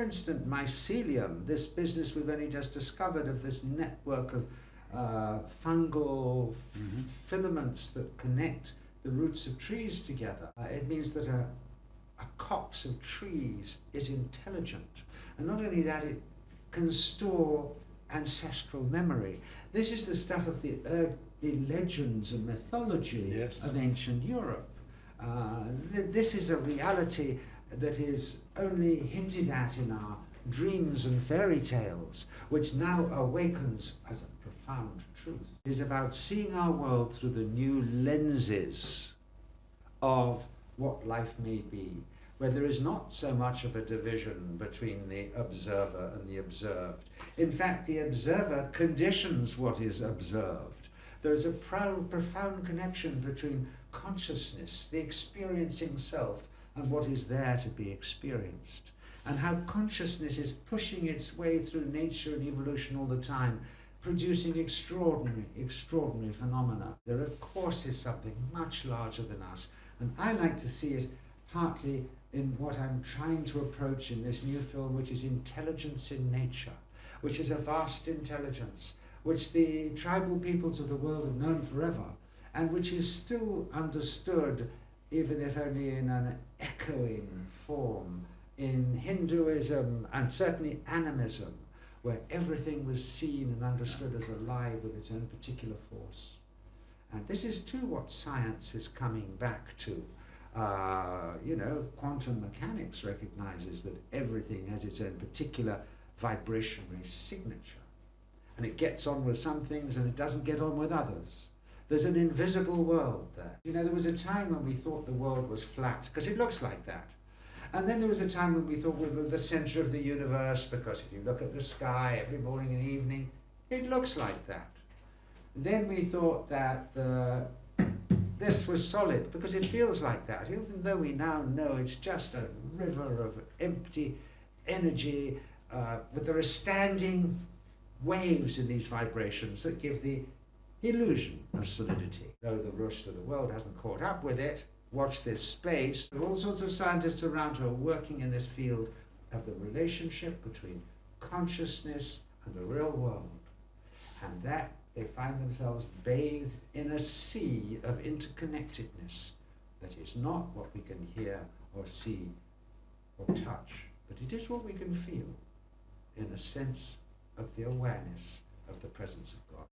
For instance, mycelium, this business we've only just discovered of this network of fungal filaments that connect the roots of trees together. It means that a copse of trees is intelligent. And not only that, it can store ancestral memory. This is the stuff of the legends and mythology of ancient Europe. This is a reality that is only hinted at in our dreams and fairy tales, which now awakens as a profound truth. It is about seeing our world through the new lenses of what life may be, where there is not so much of a division between the observer and the observed. In fact, the observer conditions what is observed. There is a profound connection between consciousness, the experiencing self, and what is there to be experienced. And how consciousness is pushing its way through nature and evolution all the time, producing extraordinary phenomena. There, of course, is something much larger than us. And I like to see it partly in what I'm trying to approach in this new film, which is intelligence in nature, which is a vast intelligence, which the tribal peoples of the world have known forever, and which is still understood, even if only in an echoing form, in Hinduism and certainly animism, where everything was seen and understood as alive with its own particular force. And this is too what science is coming back to. Quantum mechanics recognizes that everything has its own particular vibrationary signature. And it gets on with some things and it doesn't get on with others. There's an invisible world there. There was a time when we thought the world was flat, because it looks like that. And then there was a time when we thought we were the center of the universe, because if you look at the sky every morning and evening, it looks like that. Then we thought that this was solid, because it feels like that, even though we now know it's just a river of empty energy, but there are standing waves in these vibrations that give the illusion of solidity. Though the rest of the world hasn't caught up with it, watch this space. There are all sorts of scientists around who are working in this field of the relationship between consciousness and the real world. And that they find themselves bathed in a sea of interconnectedness that is not what we can hear or see or touch, but it is what we can feel in a sense of the awareness of the presence of God.